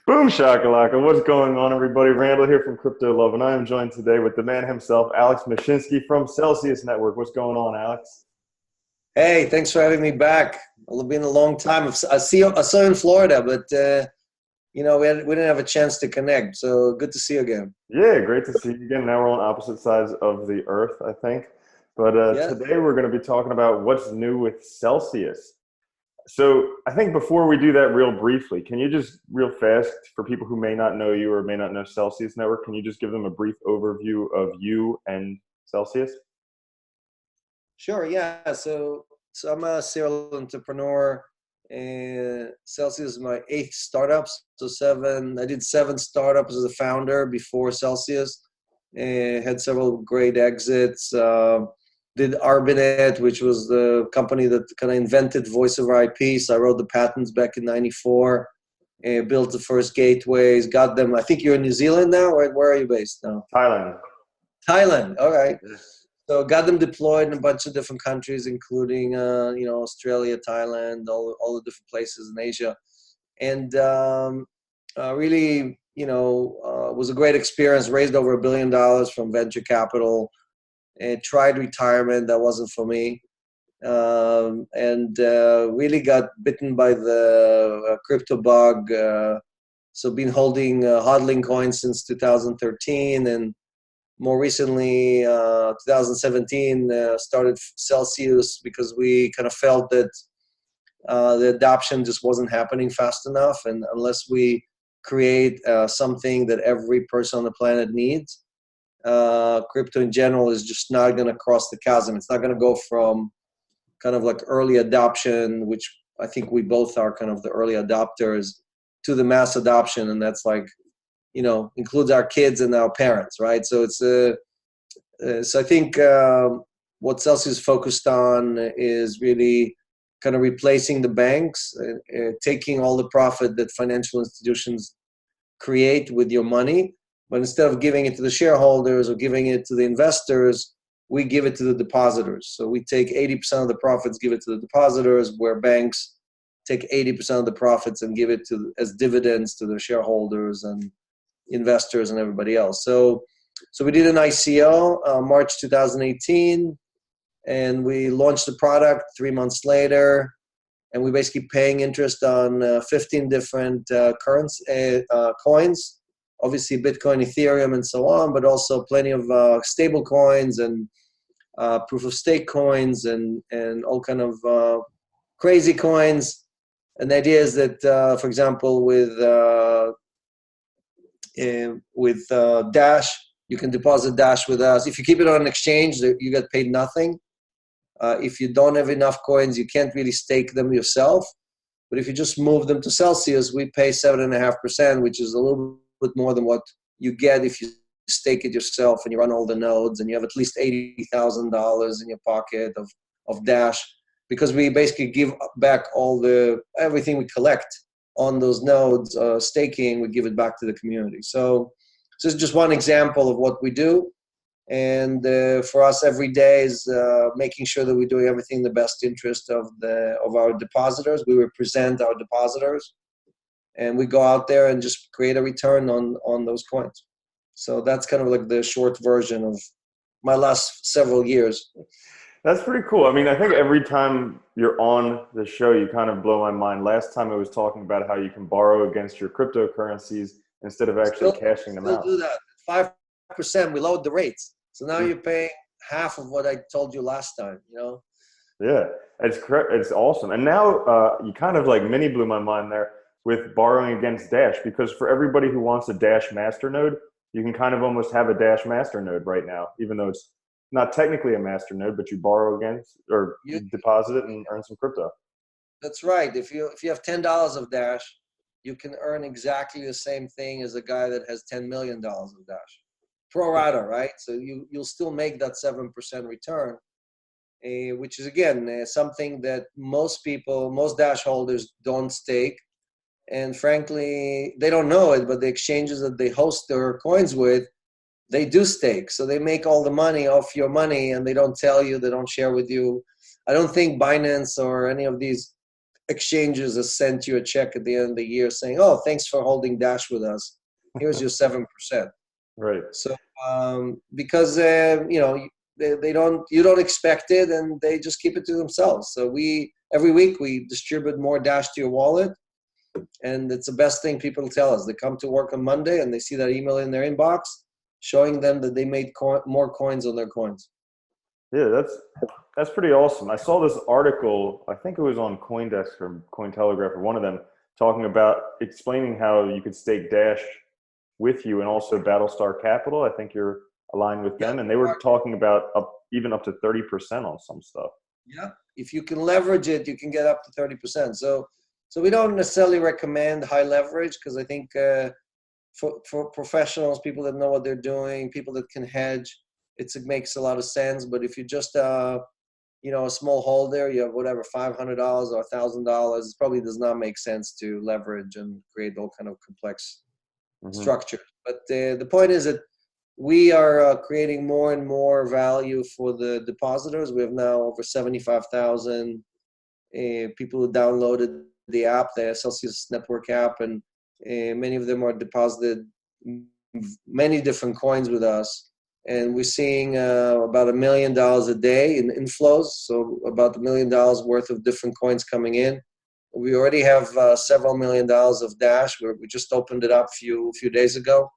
Boom shakalaka. What's going on, everybody? Randall here from Crypto Love, and I am joined today with the man himself, Alex Mashinsky from Celsius Network. What's going on, Alex? Hey, thanks for having me back. It's been a long time. I saw you in Florida, but we didn't have a chance to connect. So good to see you again. Yeah, great to see you again. Now we're on opposite sides of the earth, I think. But Yeah, today we're going to be talking about what's new with Celsius. So I think before we do that real briefly, can you just real fast, for people who may not know you or may not know Celsius Network, can you just give them a brief overview of you and Celsius? sure. Yeah. So I'm a serial entrepreneur, and Celsius is my eighth startup. So I did seven startups as a founder before Celsius, and had several great exits. Did Arbinet, which was the company that kind of invented voice over IP. So I wrote the patents back in '94. Built the first gateways, got them. I think you're in New Zealand now, right? Where are you based now? Thailand. Thailand. All right. So got them deployed in a bunch of different countries, including Australia, Thailand, all the different places in Asia, and really was a great experience. Raised over $1 billion from venture capital, and tried retirement. That wasn't for me. And really got bitten by the crypto bug. So been hodling coins since 2013, and more recently, 2017, started Celsius because we kind of felt that the adoption just wasn't happening fast enough, and unless we create something that every person on the planet needs, crypto in general is just not going to cross the chasm. It's not going to go from kind of like early adoption, which I think we both are kind of the early adopters, to the mass adoption. And that's like, includes our kids and our parents, right? So so I think what Celsius focused on is really kind of replacing the banks, taking all the profit that financial institutions create with your money, but instead of giving it to the shareholders or giving it to the investors, we give it to the depositors. So we take 80% of the profits, give it to the depositors, where banks take 80% of the profits and give it as dividends to the shareholders and investors and everybody else. So we did an ICO March 2018, and we launched the product 3 months later, and we're basically paying interest on 15 different coins, obviously Bitcoin, Ethereum, and so on, but also plenty of stable coins and proof of stake coins and all kind of crazy coins. And the idea is that, for example, with Dash, you can deposit Dash with us. If you keep it on an exchange, you get paid nothing. If you don't have enough coins, you can't really stake them yourself. But if you just move them to Celsius, we pay 7.5%, which is a little bit more than what you get if you stake it yourself and you run all the nodes and you have at least $80,000 in your pocket of Dash, because we basically give back everything we collect on those nodes, staking, we give it back to the community. So this is just one example of what we do. And for us, every day is making sure that we're doing everything in the best interest of our depositors. We represent our depositors, and we go out there and just create a return on those coins. So that's kind of like the short version of my last several years. That's pretty cool. I mean, I think every time you're on the show, you kind of blow my mind. Last time I was talking about how you can borrow against your cryptocurrencies instead of actually cashing them out. Still do that. 5%, we lowered the rates. So now you're paying half of what I told you last time, Yeah, it's correct. It's awesome. And now you kind of like mini blew my mind there with borrowing against Dash, because for everybody who wants a Dash masternode, you can kind of almost have a Dash masternode right now, even though it's not technically a masternode, but you borrow against or you deposit it and earn some crypto. That's right. If you have $10 of Dash, you can earn exactly the same thing as a guy that has $10 million of Dash. Pro rata, right? So you'll still make that 7% return, which is, again, something that most Dash holders don't stake. And frankly, they don't know it, but the exchanges that they host their coins with, they do stake. So they make all the money off your money, and they don't tell you, they don't share with you. I don't think Binance or any of these exchanges has sent you a check at the end of the year saying, "Oh, thanks for holding Dash with us. Here's your 7%." Right. So because they don't, you don't expect it, and they just keep it to themselves. So every week we distribute more Dash to your wallet, and it's the best thing people tell us. They come to work on Monday and they see that email in their inbox showing them that they made more coins on their coins. Yeah, that's pretty awesome. I saw this article, I think it was on CoinDesk or Cointelegraph or one of them, talking about explaining how you could stake Dash with you and also Battlestar Capital. I think you're aligned with them, and they were talking about even up to 30% on some stuff. Yeah, if you can leverage it, you can get up to 30%. So we don't necessarily recommend high leverage, because I think for professionals, people that know what they're doing, people that can hedge, it makes a lot of sense. But if you're just a small holder, you have whatever, $500 or $1,000, it probably does not make sense to leverage and create all kind of complex structure. But the point is that we are creating more and more value for the depositors. We have now over 75,000 people who downloaded the app, the Celsius Network app, and many of them are deposited many different coins with us. And we're seeing about $1 million a day in inflows, so about $1 million worth of different coins coming in. We already have several $1 million of Dash. We just opened it up a few days ago.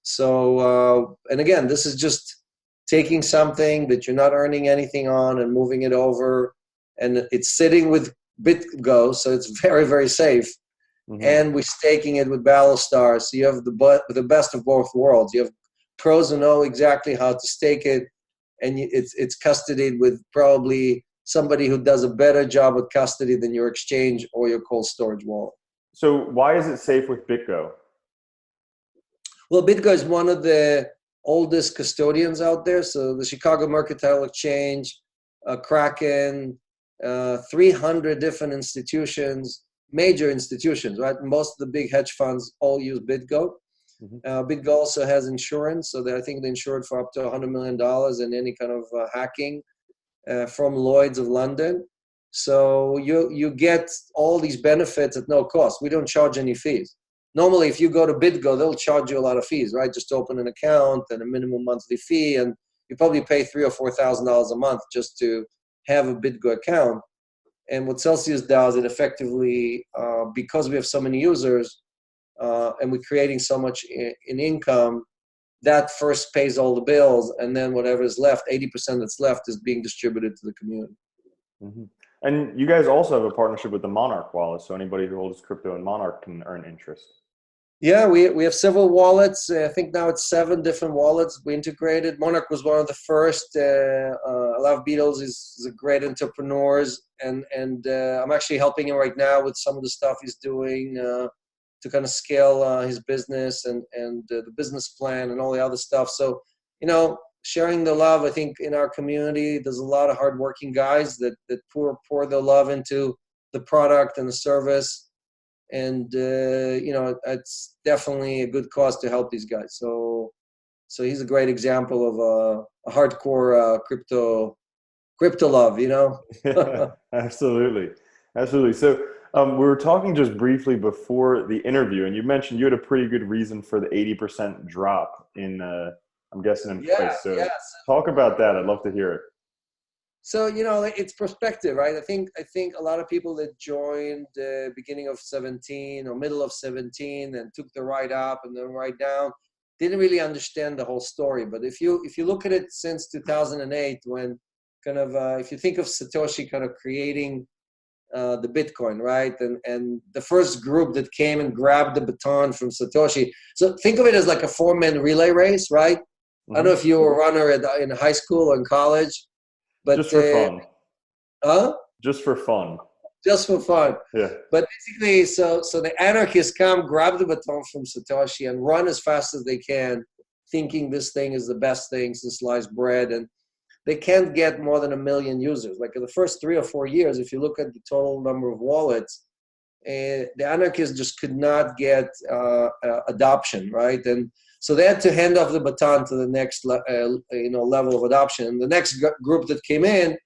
So, and again, this is just taking something that you're not earning anything on and moving it over, and it's sitting with BitGo, so it's very, very safe. And we're staking it with Battlestar, so you have the best of both worlds. You have pros who know exactly how to stake it, and it's custodied with probably somebody who does a better job with custody than your exchange or your cold storage wallet. So why is it safe with BitGo? Well, BitGo is one of the oldest custodians out there. So the Chicago Mercantile Exchange, Kraken, 300 different institutions, major institutions, right? Most of the big hedge funds all use BitGo. BitGo also has insurance, so I think they insured for up to $100 million in any kind of hacking from Lloyd's of London. So you get all these benefits at no cost. We don't charge any fees. Normally, if you go to BitGo, they'll charge you a lot of fees, right? Just to open an account and a minimum monthly fee, and you probably pay $3,000 or $4,000 a month just to have a BitGo account. And what Celsius does, it effectively, because we have so many users and we're creating so much in income, that first pays all the bills, and then whatever is left, 80% that's left, is being distributed to the community. And you guys also have a partnership with the Monarch wallet, so anybody who holds crypto in Monarch can earn interest. Yeah, we have several wallets. I think now it's 7 different wallets we integrated. Monarch was one of the first. Alav Beatles is a great entrepreneur, and I'm actually helping him right now with some of the stuff he's doing to kind of scale his business and the business plan and all the other stuff. So, sharing the love, I think in our community, there's a lot of hardworking guys that pour their love into the product and the service. And, it's definitely a good cause to help these guys. So he's a great example of a hardcore crypto love, Absolutely. So we were talking just briefly before the interview, and you mentioned you had a pretty good reason for the 80% drop in, I'm guessing, in price. So talk about that. I'd love to hear it. So, it's perspective, right? I think a lot of people that joined the beginning of 17 or middle of 17 and took the ride up and then ride down didn't really understand the whole story. But if you look at it since 2008, when kind of, if you think of Satoshi kind of creating the Bitcoin, right? And the first group that came and grabbed the baton from Satoshi. So think of it as like a 4-man relay race, right? I don't know if you were a runner in high school or in college. But just for fun. Just for fun. Yeah. But basically, so the anarchists come, grab the baton from Satoshi, and run as fast as they can, thinking this thing is the best thing since sliced bread. And they can't get more than 1 million users. Like in the first 3 or 4 years, if you look at the total number of wallets, the anarchists just could not get adoption, right? And so they had to hand off the baton to the next level of adoption. And the next group that came in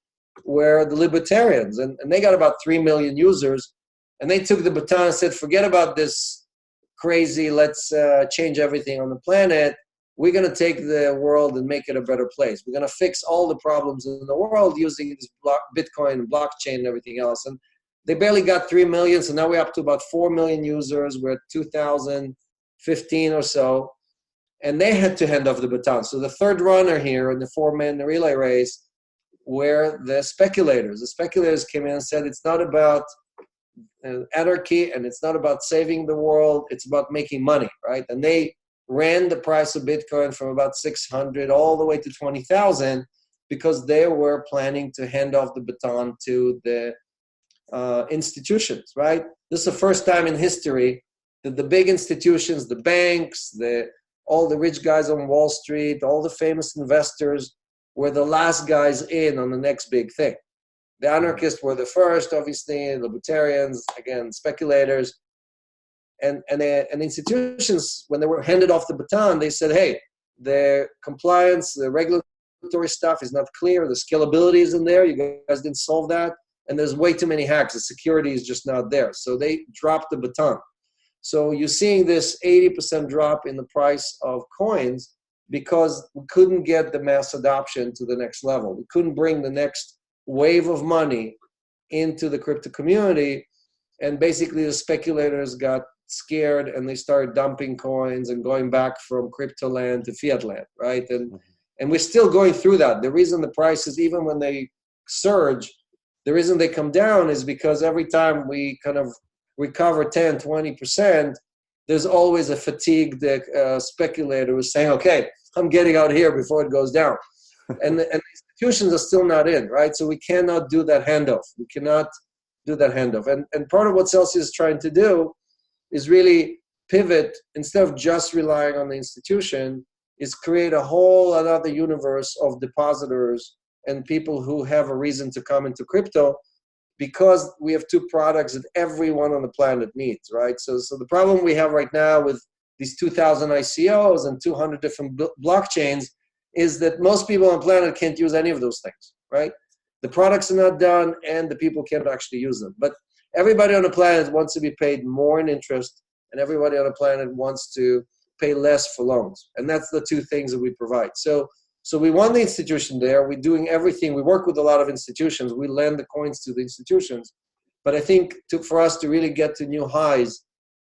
were the libertarians, and they got about 3 million users, and they took the baton and said, forget about this crazy, let's change everything on the planet. We're going to take the world and make it a better place. We're going to fix all the problems in the world using this Bitcoin and blockchain and everything else. And they barely got 3 million, so now we're up to about 4 million users. We're at 2015 or so, and they had to hand off the baton. So the third runner here in the 4-man relay race were the speculators. The speculators came in and said, it's not about anarchy and it's not about saving the world, it's about making money, right? And they ran the price of Bitcoin from about 600 all the way to 20,000 because they were planning to hand off the baton to the institutions, right? This is the first time in history that the big institutions, the banks, all the rich guys on Wall Street, all the famous investors were the last guys in on the next big thing. The anarchists were the first, obviously, libertarians, again, speculators. And the institutions, when they were handed off the baton, they said, hey, the compliance, the regulatory stuff is not clear, the scalability isn't there, you guys didn't solve that, and there's way too many hacks, the security is just not there. So they dropped the baton. So you're seeing this 80% drop in the price of coins because we couldn't get the mass adoption to the next level. We couldn't bring the next wave of money into the crypto community, and basically the speculators got scared and they started dumping coins and going back from crypto land to fiat land, right? And we're still going through that. The reason the prices, even when they surge, the reason they come down is because every time we kind of recover 10, 20%, there's always a fatigued speculator who's saying, okay, I'm getting out here before it goes down. And the institutions are still not in, right? So we cannot do that handoff. We cannot do that handoff. And part of what Celsius is trying to do is really pivot, instead of just relying on the institution, is create a whole another universe of depositors and people who have a reason to come into crypto, because we have two products that everyone on the planet needs, right? So the problem we have right now with these 2,000 ICOs and 200 different blockchains is that most people on the planet can't use any of those things, right? The products are not done and the people can't actually use them. But everybody on the planet wants to be paid more in interest, and everybody on the planet wants to pay less for loans. And that's the two things that we provide. So we want the institution there. We're doing everything. We work with a lot of institutions. We lend the coins to the institutions. But I think for us to really get to new highs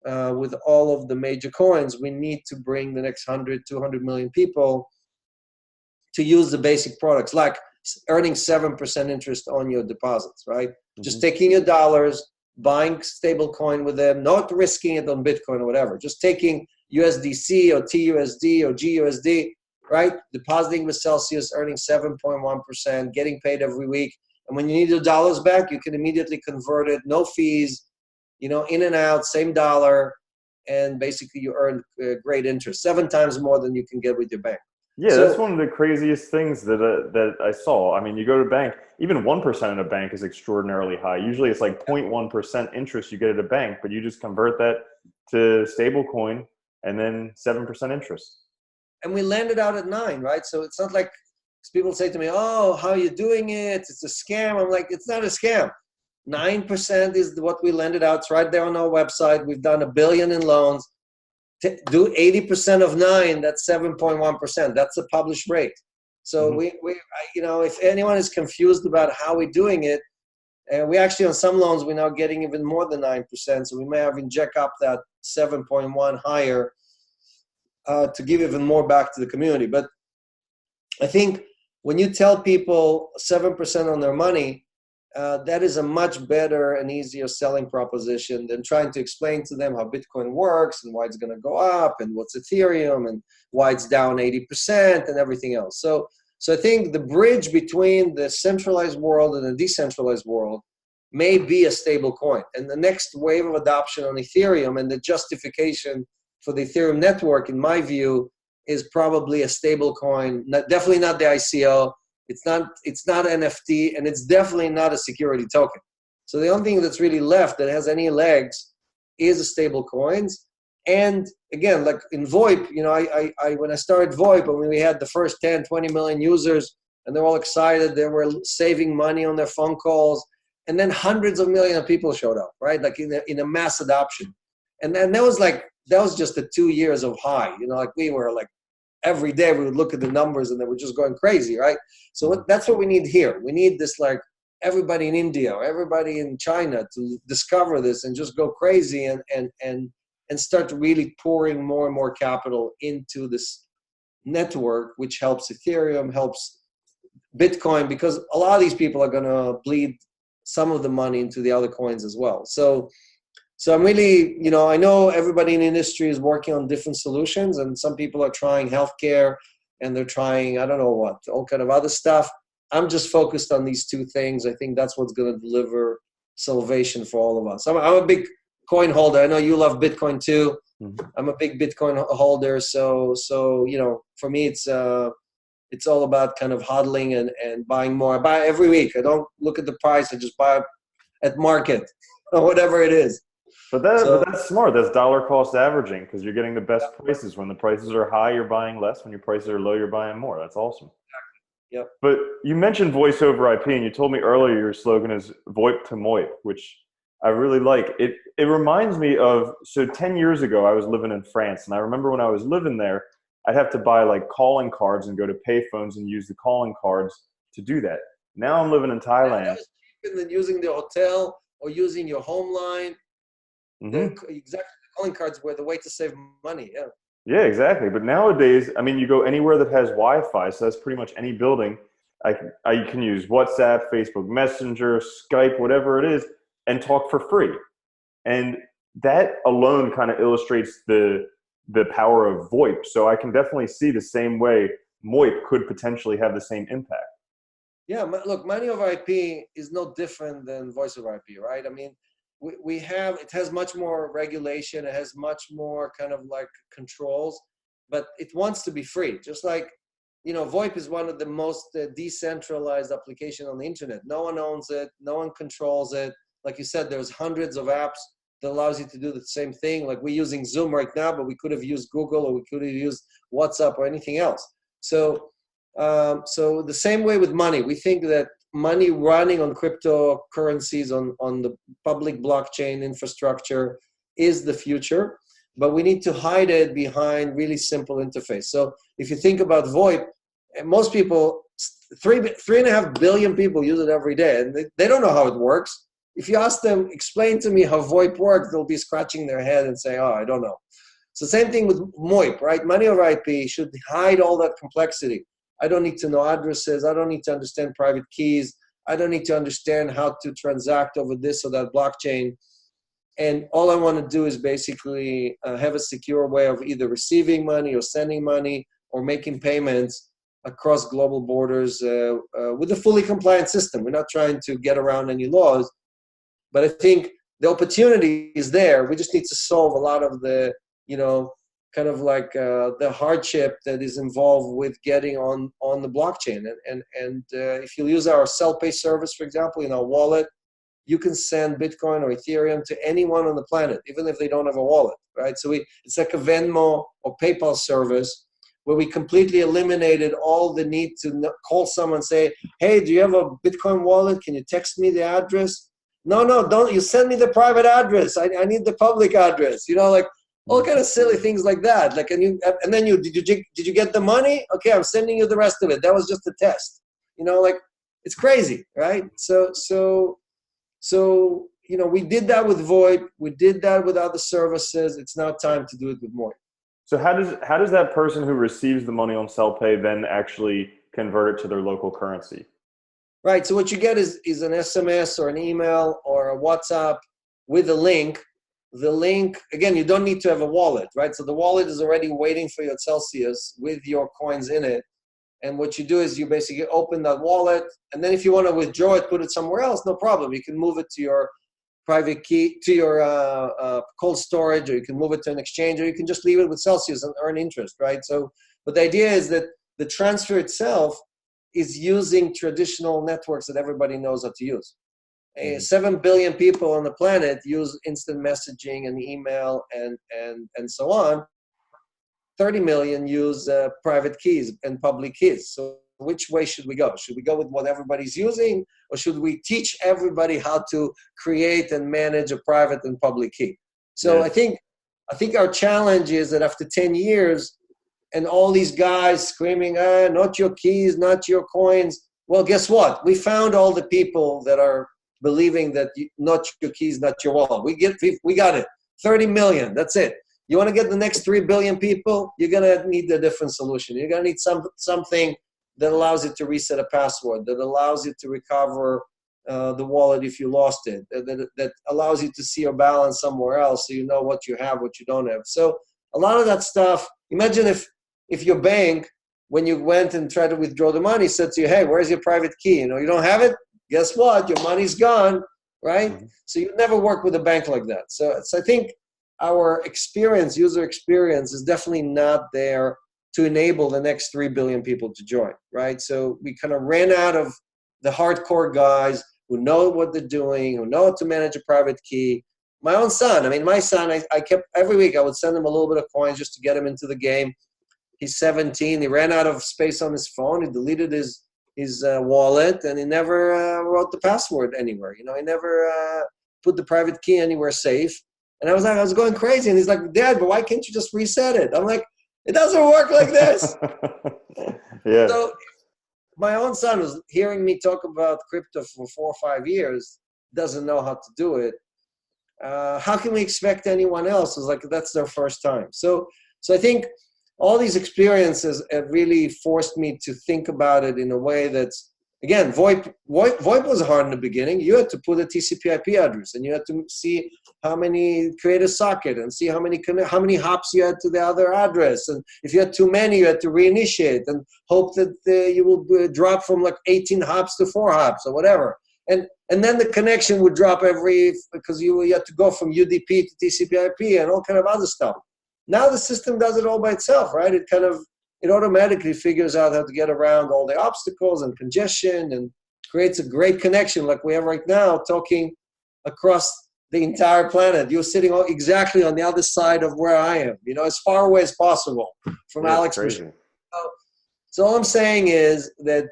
with all of the major coins, we need to bring the next 100, 200 million people to use the basic products, like earning 7% interest on your deposits, right? Mm-hmm. Just taking your dollars, buying stable coin with them, not risking it on Bitcoin or whatever, just taking USDC or TUSD or GUSD, right? Depositing with Celsius, earning 7.1%, getting paid every week. And when you need your dollars back, you can immediately convert it, no fees, in and out, same dollar, and basically you earn great interest, 7 times more than you can get with your bank. Yeah, that's one of the craziest things that I saw. I mean, you go to a bank, even 1% in a bank is extraordinarily high. Usually it's like 0.1% interest you get at a bank, but you just convert that to stable coin and then 7% interest. And we landed out at 9, right? So it's not like people say to me, oh, how are you doing it? It's a scam. I'm like, it's not a scam. 9% is what we landed out. It's right there on our website. We've done $1 billion in loans. Do 80% of 9, that's 7.1%. That's the published rate. So we if anyone is confused about how we're doing it, and we actually on some loans we're now getting even more than 9%. So we may have inject up that 7.1 higher to give even more back to the community. But I think when you tell people 7% on their money, that is a much better and easier selling proposition than trying to explain to them how Bitcoin works and why it's going to go up and what's Ethereum and why it's down 80% and everything else. So I think the bridge between the centralized world and the decentralized world may be a stable coin. And the next wave of adoption on Ethereum and the justification for the Ethereum network, in my view, is probably a stable coin, definitely not the ICO. It's not NFT, and it's definitely not a security token. So the only thing that's really left that has any legs is a stable coins. And again, like in VoIP, I when I started VoIP, when we had the first 10, 20 million users, and they're all excited. They were saving money on their phone calls. And then hundreds of millions of people showed up, right? Like in a mass adoption. And then that was just the 2 years of high, like we were like, every day we would look at the numbers and they were just going crazy, right? So that's what we need here. We need this, like, everybody in India or everybody in China to discover this and just go crazy and start really pouring more and more capital into this network, which helps Ethereum, helps Bitcoin, because a lot of these people are going to bleed some of the money into the other coins as well. So I'm really, I know everybody in the industry is working on different solutions, and some people are trying healthcare and they're trying, I don't know what, all kind of other stuff. I'm just focused on these two things. I think that's what's going to deliver salvation for all of us. I'm a big coin holder. I know you love Bitcoin too. Mm-hmm. I'm a big Bitcoin holder. So for me, it's all about kind of hodling and buying more. I buy every week. I don't look at the price. I just buy at market or whatever it is. But that's smart. That's dollar cost averaging, because you're getting the best prices. When the prices are high, you're buying less. When your prices are low, you're buying more. That's awesome. Yep. But you mentioned voice over IP, and you told me earlier your slogan is VoIP to MOIP, which I really like. It reminds me of, so 10 years ago, I was living in France, and I remember when I was living there, I'd have to buy like calling cards and go to payphones and use the calling cards to do that. Now I'm living in Thailand. That was cheaper than using the hotel or using your home line. Mm-hmm. Exactly. The calling cards were the way to save money. Yeah. Yeah, exactly. But nowadays, I mean, you go anywhere that has Wi-Fi, so that's pretty much any building. I can use WhatsApp, Facebook Messenger, Skype, whatever it is, and talk for free. And that alone kind of illustrates the power of VoIP. So I can definitely see the same way MOIP could potentially have the same impact. Yeah, look, money over IP is no different than voice over IP, right? I mean, it has much more regulation, it has much more kind of like controls, but it wants to be free. Just like, VoIP is one of the most decentralized applications on the internet. No one owns it, no one controls it. Like you said, there's hundreds of apps that allows you to do the same thing. Like we're using Zoom right now, but we could have used Google or we could have used WhatsApp or anything else. So the same way with money, we think that money running on cryptocurrencies on the public blockchain infrastructure is the future, but we need to hide it behind really simple interface. So if you think about VoIP, most people, 3.5 billion people use it every day, and they don't know how it works. If you ask them, explain to me how VoIP works, they'll be scratching their head and say, oh, I don't know. So same thing with MOIP, right? Money over IP should hide all that complexity. I don't need to know addresses. I don't need to understand private keys. I don't need to understand how to transact over this or that blockchain. And all I want to do is basically have a secure way of either receiving money or sending money or making payments across global borders with a fully compliant system. We're not trying to get around any laws, but I think the opportunity is there. We just need to solve a lot of the, kind of like the hardship that is involved with getting on the blockchain. And if you use our self-pay service, for example, in our wallet, you can send Bitcoin or Ethereum to anyone on the planet, even if they don't have a wallet, right? So it's like a Venmo or PayPal service where we completely eliminated all the need to call someone and say, hey, do you have a Bitcoin wallet? Can you text me the address? No, don't. You send me the private address. I need the public address. Like all kind of silly things like that. Like, did you get the money? Okay, I'm sending you the rest of it. That was just a test. Like it's crazy, right? So we did that with VoIP. We did that with other services. It's now time to do it with MOIP. So how does that person who receives the money on self-pay then actually convert it to their local currency? Right. So what you get is an SMS or an email or a WhatsApp with a link. The link, again, you don't need to have a wallet, right? So the wallet is already waiting for you at Celsius with your coins in it. And what you do is you basically open that wallet. And then if you want to withdraw it, put it somewhere else, no problem. You can move it to your private key, to your cold storage, or you can move it to an exchange, or you can just leave it with Celsius and earn interest, right? But the idea is that the transfer itself is using traditional networks that everybody knows how to use. 7 billion people on the planet use instant messaging and email and so on. 30 million use private keys and public keys. So which way should we go? Should we go with what everybody's using, or should we teach everybody how to create and manage a private and public key? So Yeah. I think our challenge is that after 10 years and all these guys screaming, not your keys, not your coins. Well, guess what? We found all the people that are believing that not your keys, not your wallet. We got it. 30 million. That's it. You want to get the next 3 billion people? You're going to need a different solution. You're going to need something that allows you to reset a password, that allows you to recover the wallet if you lost it, that allows you to see your balance somewhere else so you know what you have, what you don't have. So a lot of that stuff, imagine if your bank, when you went and tried to withdraw the money, said to you, hey, where's your private key? You don't have it? Guess what? Your money's gone, right? Mm-hmm. So you never work with a bank like that. So I think our experience, user experience, is definitely not there to enable the next 3 billion people to join, right? So we kind of ran out of the hardcore guys who know what they're doing, who know how to manage a private key. My own son, my son, I kept, every week I would send him a little bit of coins just to get him into the game. He's 17. He ran out of space on his phone. He deleted his wallet, and he never wrote the password anywhere. He never put the private key anywhere safe. And I was going crazy. And he's like, Dad, but why can't you just reset it? I'm like, it doesn't work like this. Yeah. So my own son was hearing me talk about crypto for 4 or 5 years, doesn't know how to do it. How can we expect anyone else? It's like, that's their first time. So I think all these experiences have really forced me to think about it in a way that's, again, VoIP was hard in the beginning. You had to put a TCP/IP address, and you had to see create a socket, and see how many hops you had to the other address. And if you had too many, you had to reinitiate and hope that you will drop from like 18 hops to 4 hops or whatever. And then the connection would drop because you had to go from UDP to TCP/IP and all kind of other stuff. Now the system does it all by itself, right? It automatically figures out how to get around all the obstacles and congestion and creates a great connection like we have right now, talking across the entire planet. You're sitting exactly on the other side of where I am, as far away as possible from Alex. So all I'm saying is that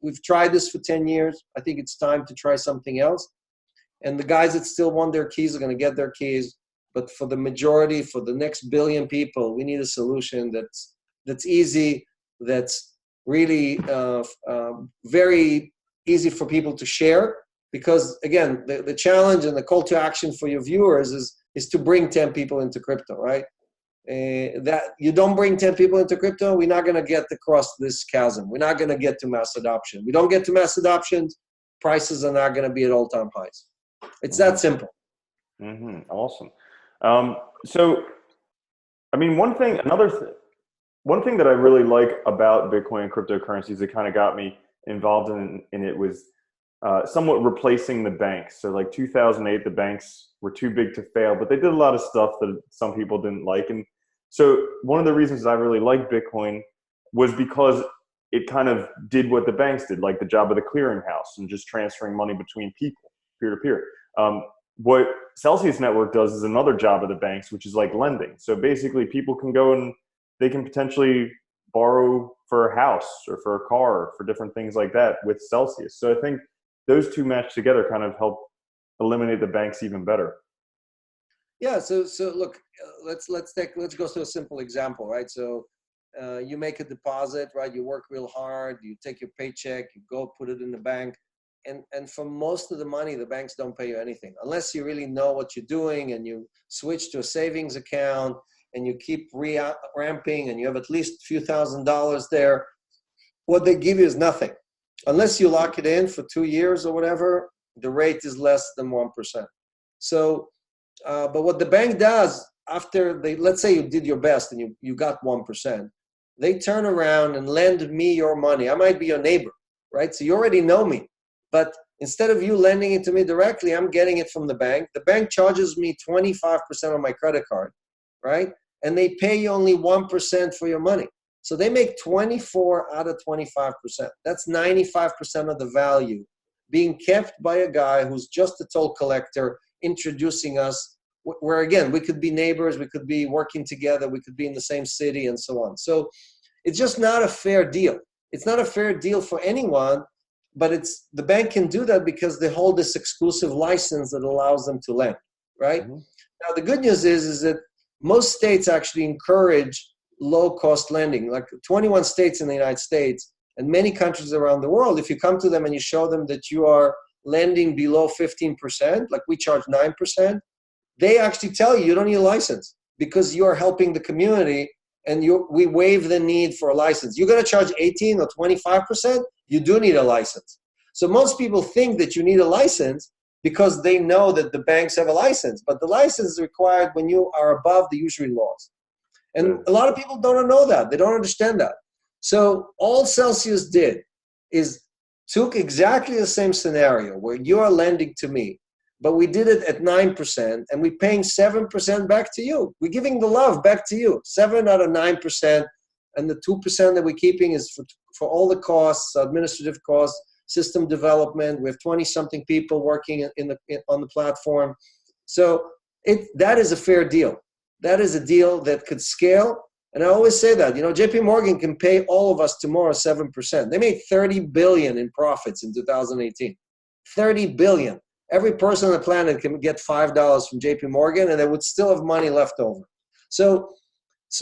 we've tried this for 10 years. I think it's time to try something else. And the guys that still want their keys are going to get their keys. But for the majority, for the next billion people, we need a solution that's easy, that's really very easy for people to share. Because again, the challenge and the call to action for your viewers is to bring 10 people into crypto, right? That you don't bring 10 people into crypto, we're not going to get across this chasm. We're not going to get to mass adoption. We don't get to mass adoption, prices are not going to be at all-time highs. It's that simple. Mm-hmm. Awesome. So, one thing that I really like about Bitcoin and cryptocurrencies that kind of got me involved in it was somewhat replacing the banks. So like 2008, the banks were too big to fail, but they did a lot of stuff that some people didn't like. And so one of the reasons I really liked Bitcoin was because it kind of did what the banks did, like the job of the clearinghouse and just transferring money between people, peer-to-peer. What Celsius Network does is another job of the banks, which is like lending. So basically people can go and they can potentially borrow for a house or for a car or for different things like that with Celsius. So I think those two matched together kind of help eliminate the banks even better. Yeah. So look, let's go through a simple example, right? So you make a deposit, right? You work real hard, you take your paycheck, you go put it in the bank. And for most of the money, the banks don't pay you anything unless you really know what you're doing and you switch to a savings account and you keep ramping and you have at least a few $1,000s there. What they give you is nothing. Unless you lock it in for 2 years or whatever, the rate is less than 1%. So, but what the bank does after let's say you did your best and you got 1%, they turn around and lend me your money. I might be your neighbor, right? So you already know me. But instead of you lending it to me directly, I'm getting it from the bank. The bank charges me 25% on my credit card, right? And they pay you only 1% for your money. So they make 24 out of 25%. That's 95% of the value being kept by a guy who's just a toll collector introducing us, where again, we could be neighbors, we could be working together, we could be in the same city and so on. So it's just not a fair deal. It's not a fair deal for anyone, but the bank can do that because they hold this exclusive license that allows them to lend, right? Mm-hmm. Now, the good news is that most states actually encourage low-cost lending, like 21 states in the United States and many countries around the world. If you come to them and you show them that you are lending below 15%, like we charge 9%, they actually tell you don't need a license because you are helping the community, and we waive the need for a license. You're going to charge 18 or 25%, you do need a license. So most people think that you need a license because they know that the banks have a license, but the license is required when you are above the usury laws. And a lot of people don't know that. They don't understand that. So all Celsius did is took exactly the same scenario where you are lending to me, but we did it at 9%, and we're paying 7% back to you. We're giving the love back to you, 7 out of 9%, and the 2% that we're keeping is for all the costs, administrative costs, system development. We have 20-something people working on the platform. So that is a fair deal. That is a deal that could scale. And I always say that, JP Morgan can pay all of us tomorrow 7%. They made $30 billion in profits in 2018. $30 billion. Every person on the planet can get $5 from JP Morgan, and they would still have money left over. So it's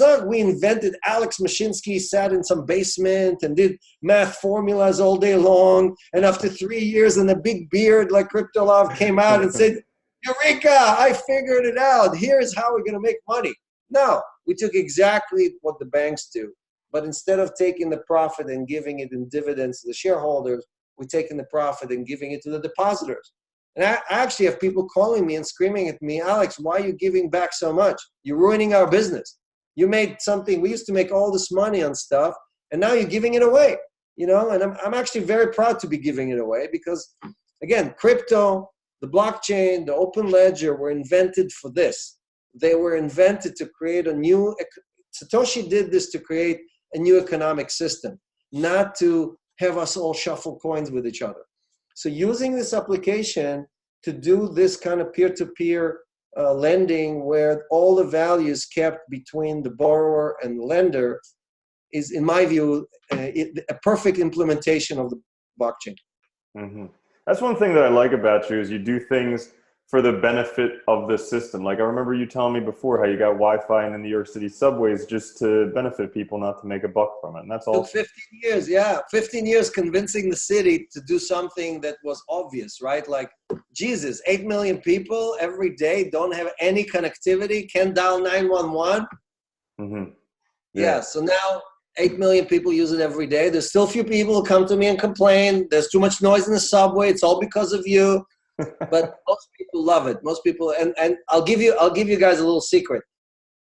not like we invented. Alex Mashinsky sat in some basement and did math formulas all day long, and after 3 years and a big beard like Crypto Love came out and said, Eureka, I figured it out. Here's how we're going to make money. No, we took exactly what the banks do. But instead of taking the profit and giving it in dividends to the shareholders, we're taking the profit and giving it to the depositors. And I actually have people calling me and screaming at me, Alex, why are you giving back so much? You're ruining our business. You made something, we used to make all this money on stuff, and now you're giving it away. And I'm actually very proud to be giving it away because, again, crypto, the blockchain, the open ledger were invented for this. They were invented to create Satoshi did this to create a new economic system, not to have us all shuffle coins with each other. So using this application to do this kind of peer-to-peer lending where all the value is kept between the borrower and the lender is, in my view, a perfect implementation of the blockchain. Mm-hmm. That's one thing that I like about you is you do things for the benefit of the system. Like I remember you telling me before how you got Wi-Fi in the New York City subways just to benefit people, not to make a buck from it. And that's all. Took 15 years, yeah. 15 years convincing the city to do something that was obvious, right? Like, Jesus, 8 million people every day don't have any connectivity, can't dial 911. Mm-hmm. Yeah, so now 8 million people use it every day. There's still a few people who come to me and complain. There's too much noise in the subway. It's all because of you. But most people love it. Most people, and I'll give you guys a little secret.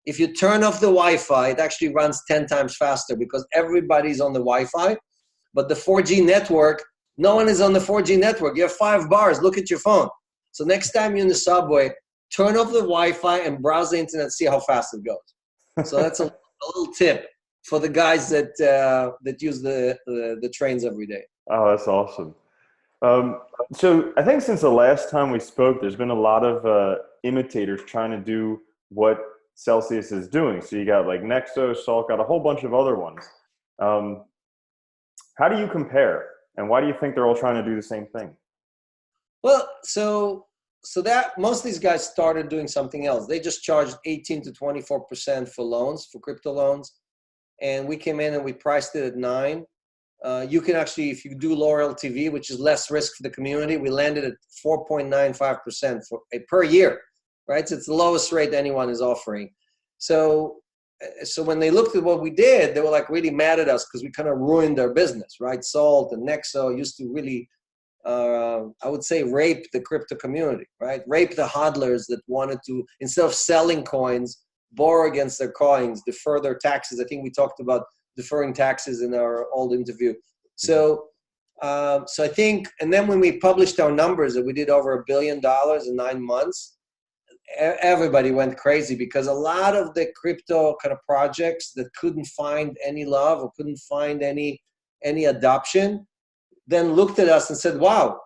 If you turn off the Wi-Fi, it actually runs 10 times faster because everybody's on the Wi-Fi. But the 4G network, no one is on the 4G network. You have 5 bars. Look at your phone. So next time you're in the subway, turn off the Wi-Fi and browse the internet, see how fast it goes. So that's a little tip for the guys that use the trains every day. Oh, that's awesome. So I think since the last time we spoke, there's been a lot of imitators trying to do what Celsius is doing. So you got like Nexo, Salt, got a whole bunch of other ones. How do you compare? And why do you think they're all trying to do the same thing? Well, so that most of these guys started doing something else. They just charged 18 to 24% for loans, for crypto loans. And we came in and we priced it at 9%. You can actually, if you do lower LTV, which is less risk for the community, we landed at 4.95% per year, right? So it's the lowest rate anyone is offering. So when they looked at what we did, they were like really mad at us because we kind of ruined their business, right? Salt and Nexo used to really, I would say, rape the crypto community, right? Rape the hodlers that wanted to, instead of selling coins, borrow against their coins, defer their taxes. I think we talked about deferring taxes in our old interview. So I think, and then when we published our numbers that we did over $1 billion in 9 months, everybody went crazy because a lot of the crypto kind of projects that couldn't find any love or couldn't find any adoption, then looked at us and said, wow,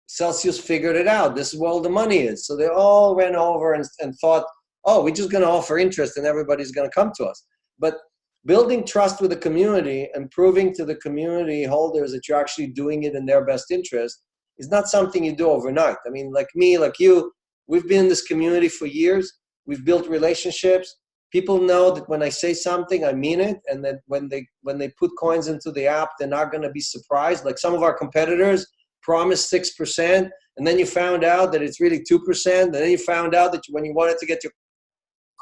Celsius figured it out. This is where all the money is. So they all ran over and thought, oh, we're just going to offer interest and everybody's going to come to us. But building trust with the community and proving to the community holders that you're actually doing it in their best interest is not something you do overnight. I mean, like me, like you, we've been in this community for years. We've built relationships. People know that when I say something, I mean it, and that when they put coins into the app, they're not going to be surprised. Like some of our competitors promised 6%, and then you found out that it's really 2%, and then you found out that when you wanted to get your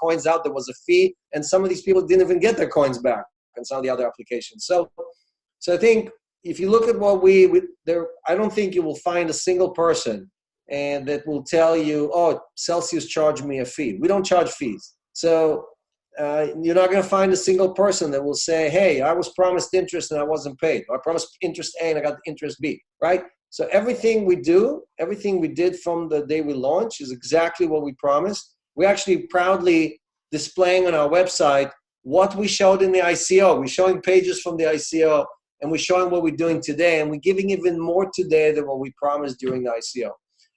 coins out, there was a fee, and some of these people didn't even get their coins back on some of the other applications. So I think if you look at what I don't think you will find a single person and that will tell you, oh, Celsius charged me a fee. We don't charge fees. So you're not going to find a single person that will say, hey, I was promised interest and I wasn't paid. Or I promised interest A and I got interest B, right? So everything we did from the day we launched is exactly what we promised. We're actually proudly displaying on our website what we showed in the ICO. We're showing pages from the ICO, and we're showing what we're doing today, and we're giving even more today than what we promised during the ICO.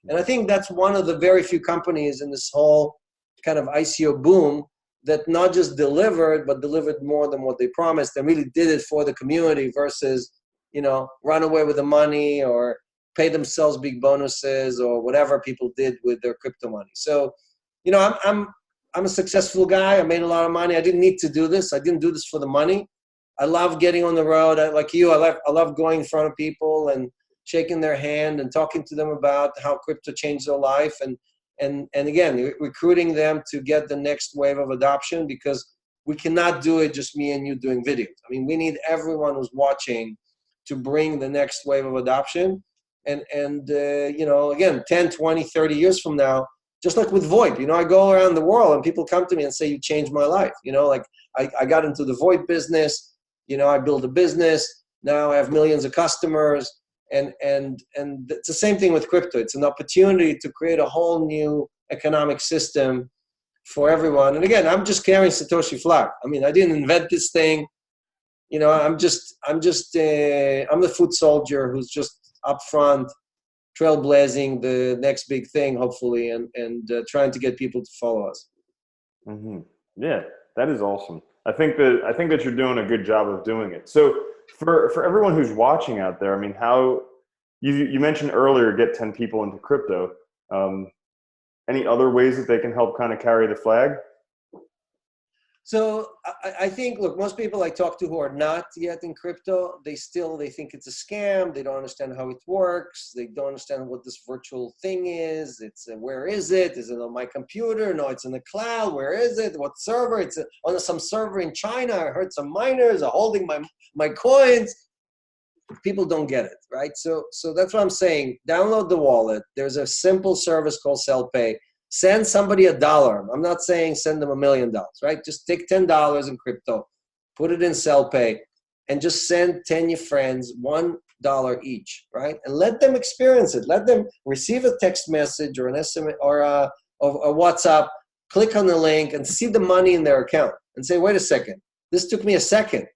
And I think that's one of the very few companies in this whole kind of ICO boom that not just delivered, but delivered more than what they promised and really did it for the community versus, run away with the money or pay themselves big bonuses or whatever people did with their crypto money. So, I'm a successful guy. I made a lot of money. I didn't need to do this. I didn't do this for the money. I love getting on the road. Like you, I love going in front of people and shaking their hand and talking to them about how crypto changed their life. And again, recruiting them to get the next wave of adoption, because we cannot do it just me and you doing videos. I mean, we need everyone who's watching to bring the next wave of adoption. And again, 10, 20, 30 years from now, just like with VoIP, I go around the world and people come to me and say, you changed my life. Like I got into the VoIP business, I built a business. Now I have millions of customers. And it's the same thing with crypto. It's an opportunity to create a whole new economic system for everyone. And again, I'm just carrying Satoshi flag. I mean, I didn't invent this thing. I'm the foot soldier who's just up front, trailblazing the next big thing, hopefully, and trying to get people to follow us. Mm-hmm. Yeah, that is awesome. I think that you're doing a good job of doing it. So for everyone who's watching out there, I mean, how you mentioned earlier, get 10 people into crypto. Any other ways that they can help kind of carry the flag? So I think, look, most people I talk to who are not yet in crypto, they think it's a scam. They don't understand how it works. They don't understand what this virtual thing is. It's where is it? Is it on my computer? No, it's in the cloud. Where is it? What server? It's on some server in China. I heard some miners are holding my coins. People don't get it, right? So that's what I'm saying. Download the wallet. There's a simple service called SellPay. Send somebody $1. I'm not saying send them $1 million, right? Just take $10 in crypto, put it in SellPay, and just send 10 your friends $1 each, right? And let them experience it. Let them receive a text message or an SMS or a WhatsApp, click on the link and see the money in their account and say, wait a second, this took me a second.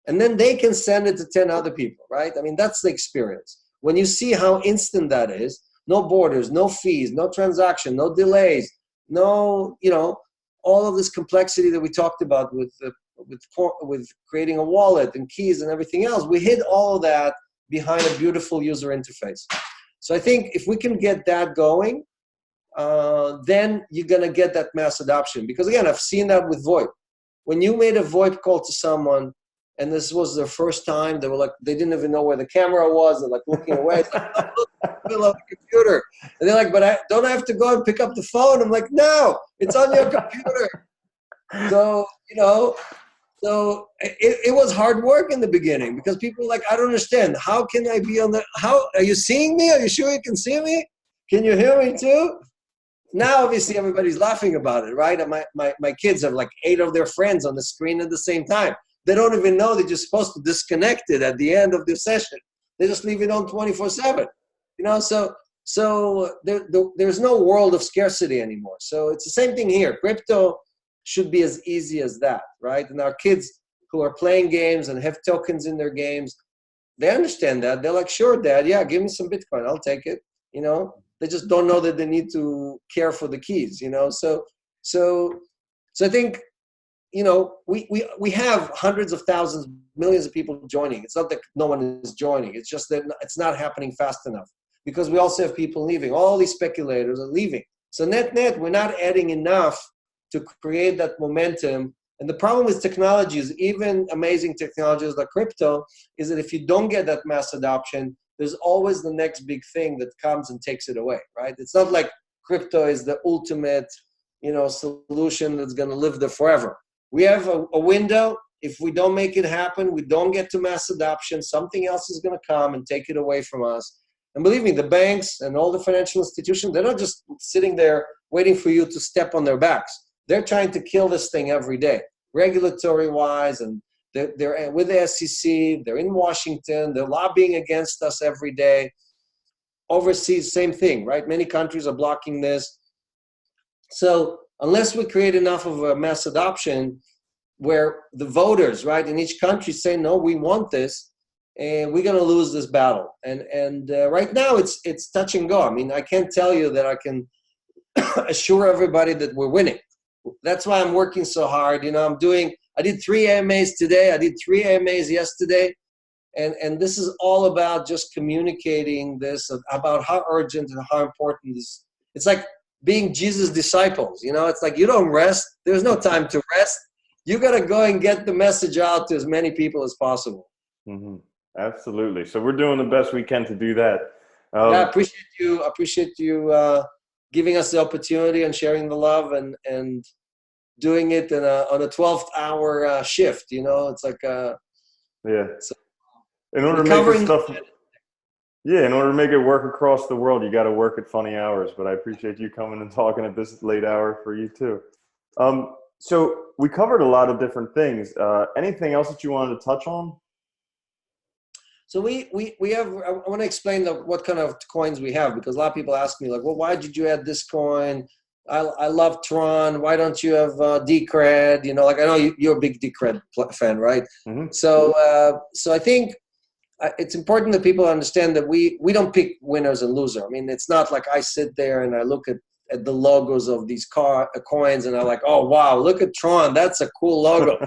And then they can send it to 10 other people, right? I mean, that's the experience. When you see how instant that is, no borders, no fees, no transaction, no delays, no, all of this complexity that we talked about with creating a wallet and keys and everything else. We hid all of that behind a beautiful user interface. So I think if we can get that going, then you're going to get that mass adoption. Because again, I've seen that with VoIP. When you made a VoIP call to someone, and this was their first time, they didn't even know where the camera was. They're like looking away. It's like, oh, look, middle of the computer. And they're like, but don't I have to go and pick up the phone? I'm like, no, it's on your computer. So, so it was hard work in the beginning because people were like, I don't understand. How can I be how are you seeing me? Are you sure you can see me? Can you hear me too? Now, obviously, everybody's laughing about it, right? My kids have like 8 of their friends on the screen at the same time. They don't even know that you're supposed to disconnect it at the end of the session. They just leave it on 24/7. So there's no world of scarcity anymore. So it's the same thing here. Crypto should be as easy as that, right? And our kids who are playing games and have tokens in their games, they understand that. They're like, sure, Dad, yeah, give me some Bitcoin. I'll take it. They just don't know that they need to care for the keys, So I think we have hundreds of thousands, millions of people joining. It's not that no one is joining. It's just that it's not happening fast enough because we also have people leaving. All these speculators are leaving. So net, we're not adding enough to create that momentum. And the problem with technologies, even amazing technologies like crypto, is that if you don't get that mass adoption, there's always the next big thing that comes and takes it away, right? It's not like crypto is the ultimate, solution that's going to live there forever. We have a window. If we don't make it happen, we don't get to mass adoption, something else is going to come and take it away from us. And believe me, the banks and all the financial institutions, they're not just sitting there waiting for you to step on their backs. They're trying to kill this thing every day, regulatory-wise, and they're with the SEC, they're in Washington, they're lobbying against us every day. Overseas, same thing, right? Many countries are blocking this. So unless we create enough of a mass adoption where the voters, right, in each country say, no, we want this, and we're going to lose this battle. And right now it's touch and go. I mean, I can't tell you that I can assure everybody that we're winning. That's why I'm working so hard. I did 3 AMAs today. I did 3 AMAs yesterday. And this is all about just communicating this, about how urgent and how important this. It's like being Jesus' disciples. It's like you don't rest. There's no time to rest. You got to go and get the message out to as many people as possible. Mm-hmm. Absolutely. So we're doing the best we can to do that. I appreciate you giving us the opportunity and sharing the love and doing it on a 12-hour shift. It's like in order to make this stuff. Yeah, in order to make it work across the world, you got to work at funny hours. But I appreciate you coming and talking at this late hour for you too. So we covered a lot of different things. Anything else that you wanted to touch on? So we have. I want to explain what kind of coins we have, because a lot of people ask me like, well, why did you add this coin? I love Tron. Why don't you have Decred? Like I know you're a big Decred fan, right? Mm-hmm. So I think it's important that people understand that we don't pick winners and losers. I mean, it's not like I sit there and I look at the logos of these coins and I'm like, oh, wow, look at Tron. That's a cool logo.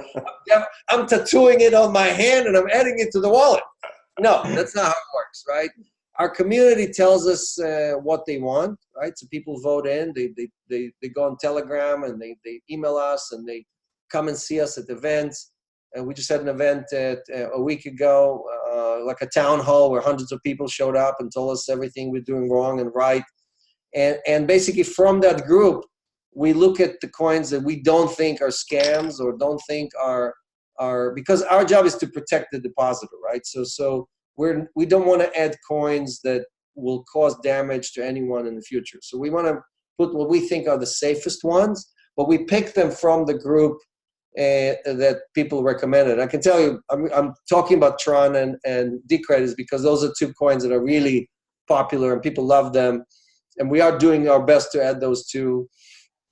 I'm tattooing it on my hand and I'm adding it to the wallet. No, that's not how it works, right? Our community tells us what they want, right? So people vote in. They go on Telegram and they email us and they come and see us at events. And we just had an event a week ago, like a town hall where hundreds of people showed up and told us everything we're doing wrong and right. And basically from that group, we look at the coins that we don't think are scams or don't think are because our job is to protect the depositor, right? So we don't want to add coins that will cause damage to anyone in the future. So we want to put what we think are the safest ones, but we pick them from the group that people recommended. I can tell you, I'm talking about Tron and Decred is because those are 2 coins that are really popular and people love them. And we are doing our best to add those 2.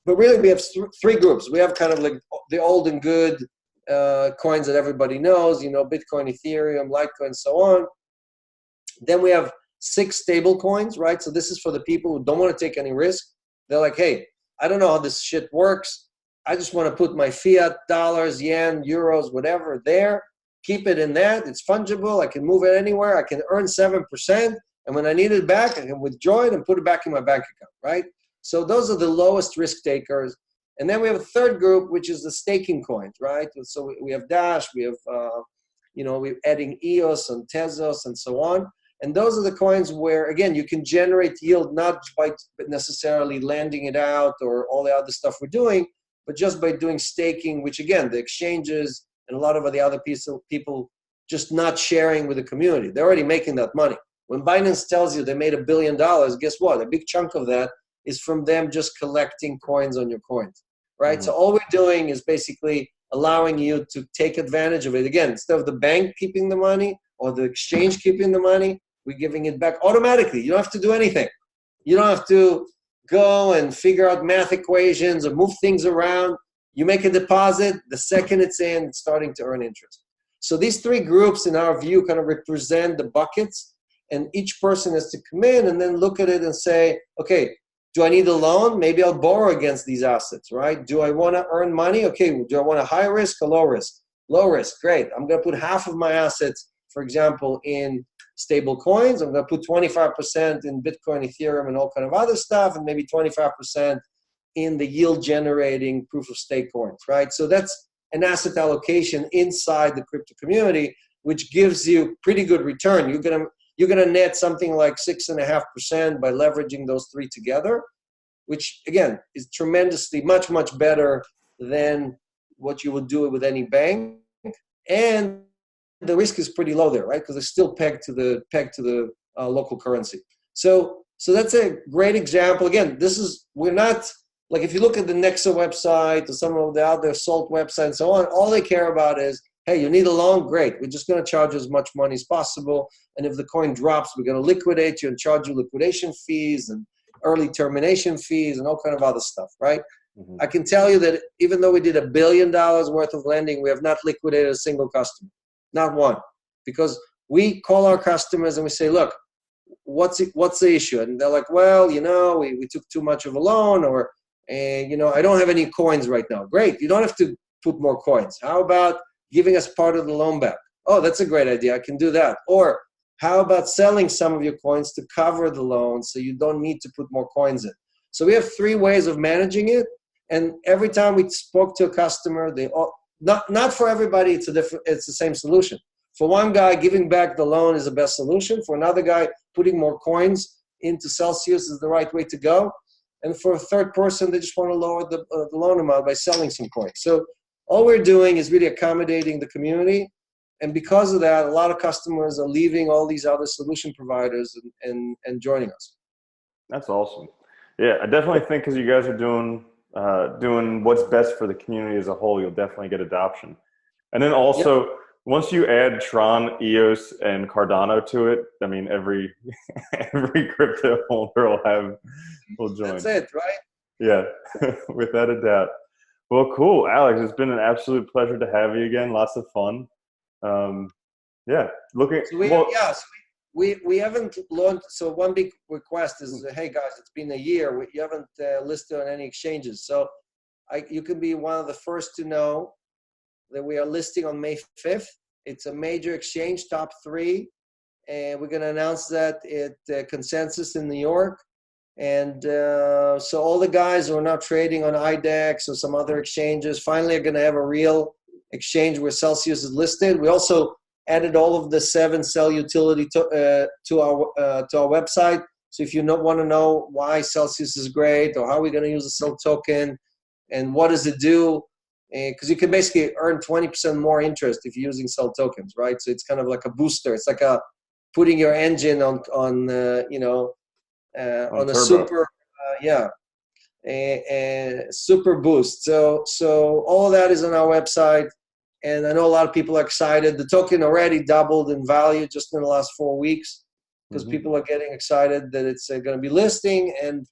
But really, we have 3 groups. We have kind of like the old and good coins that everybody knows, Bitcoin, Ethereum, Litecoin, so on. Then we have 6 stable coins, right? So this is for the people who don't want to take any risk. They're like, hey, I don't know how this shit works. I just want to put my fiat, dollars, yen, euros, whatever there, keep it in that. It's fungible. I can move it anywhere. I can earn 7%. And when I need it back, I can withdraw it and put it back in my bank account, right? So those are the lowest risk takers. And then we have a third group, which is the staking coins, right? So we have Dash, we have, we're adding EOS and Tezos and so on. And those are the coins where, again, you can generate yield not by necessarily lending it out or all the other stuff we're doing, but just by doing staking, which, again, the exchanges and a lot of the other people just not sharing with the community. They're already making that money. When Binance tells you they made $1 billion, guess what? A big chunk of that is from them just collecting coins on your coins, right? Mm-hmm. So all we're doing is basically allowing you to take advantage of it. Again, instead of the bank keeping the money or the exchange keeping the money, we're giving it back automatically. You don't have to do anything. You don't have to go and figure out math equations or move things around. You make a deposit. The second it's in, it's starting to earn interest. So these 3 groups, in our view, kind of represent the buckets. And each person has to come in and then look at it and say, okay, Do I need a loan? Maybe I'll borrow against these assets, right? Do I want to earn money? Okay, do I want a high risk or low risk? Low risk, great. I'm going to put half of my assets, for example, in stable coins. I'm going to put 25% in Bitcoin, Ethereum, and all kind of other stuff, and maybe 25% in the yield generating proof of stake coins, right? So that's an asset allocation inside the crypto community, which gives you pretty good return. You're gonna net something like 6.5% by leveraging those three together, which again is tremendously much better than what you would do with any bank, and the risk is pretty low there, right? Because it's still pegged to the local currency. So that's a great example. Again, we're not like, if you look at the Nexa website or some of the other Salt websites and so on, all they care about is, hey, you need a loan? Great. We're just going to charge as much money as possible. And if the coin drops, we're going to liquidate you and charge you liquidation fees and early termination fees and all kind of other stuff, right? Mm-hmm. I can tell you that even though we did $1 billion worth of lending, we have not liquidated a single customer, not one, because we call our customers and we say, look, what's the issue? And they're like, well, we took too much of a loan, or, I don't have any coins right now. Great. You don't have to put more coins. How about giving us part of the loan back? Oh, that's a great idea. I can do that. Or how about selling some of your coins to cover the loan so you don't need to put more coins in? So we have 3 ways of managing it. And every time we spoke to a customer, not for everybody, it's the same solution. For one guy, giving back the loan is the best solution. For another guy, putting more coins into Celsius is the right way to go. And for a third person, they just want to lower the loan amount by selling some coins. So all we're doing is really accommodating the community. And because of that, a lot of customers are leaving all these other solution providers and joining us. That's awesome. Yeah, I definitely think because you guys are doing what's best for the community as a whole, you'll definitely get adoption. And then also, once you add Tron, EOS, and Cardano to it, I mean, every crypto holder will join. That's it, right? Yeah, without a doubt. Well, cool, Alex. It's been an absolute pleasure to have you again. Lots of fun. Yeah, we haven't launched. So one big request is, hey guys, it's been a year. You haven't listed on any exchanges. So you can be one of the first to know that we are listing on May 5th. It's a major exchange, top 3. And we're going to announce that at Consensus in New York. And so all the guys who are now trading on IDEX or some other exchanges finally are going to have a real exchange where Celsius is listed. We also added all of the 7 cell utility to our website. So if you want to know why Celsius is great, or how we're going to use the cell token and what does it do, because you can basically earn 20% more interest if you're using cell tokens, right? So it's kind of like a booster. It's like putting your engine on a super, a super boost. So all of that is on our website, and I know a lot of people are excited. The token already doubled in value just in the last 4 weeks because people are getting excited that it's going to be listing, and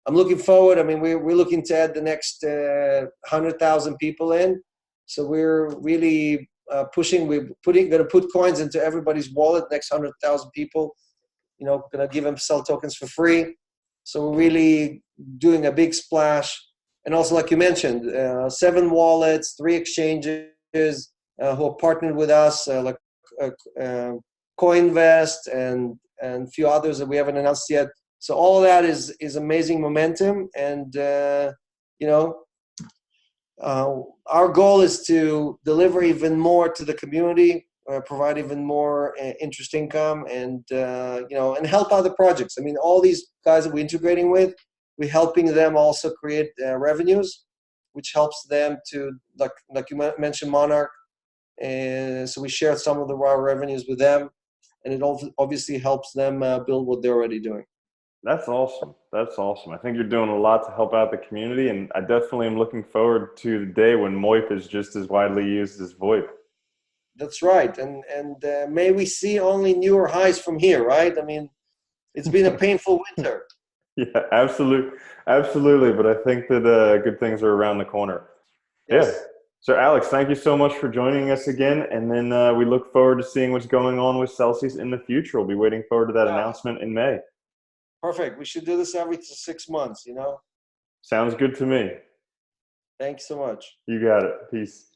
I'm looking forward. I mean, we're looking to add the next 100,000 people in, so we're really pushing. We're going to put coins into everybody's wallet. Next 100,000 people, going to give them cell tokens for free. So we're really doing a big splash. And also, like you mentioned, 7 wallets, 3 exchanges who are partnered with us, like CoinVest and a few others that we haven't announced yet. So all of that is amazing momentum. And, our goal is to deliver even more to the community, provide even more interest income, and and help other projects. I mean, all these guys that we're integrating with, we're helping them also create revenues, which helps them to, like you mentioned, Monarch. And so we share some of our revenues with them, and it obviously helps them build what they're already doing. That's awesome. That's awesome. I think you're doing a lot to help out the community, and I definitely am looking forward to the day when MOIP is just as widely used as VoIP. That's right. And may we see only newer highs from here, right? I mean, it's been a painful winter. Yeah, absolutely. But I think that good things are around the corner. Yes. Yeah. So Alex, thank you so much for joining us again. And then we look forward to seeing what's going on with Celsius in the future. We'll be waiting forward to that announcement in May. Perfect. We should do this every 6 months, you know? Sounds good to me. Thanks so much. You got it. Peace.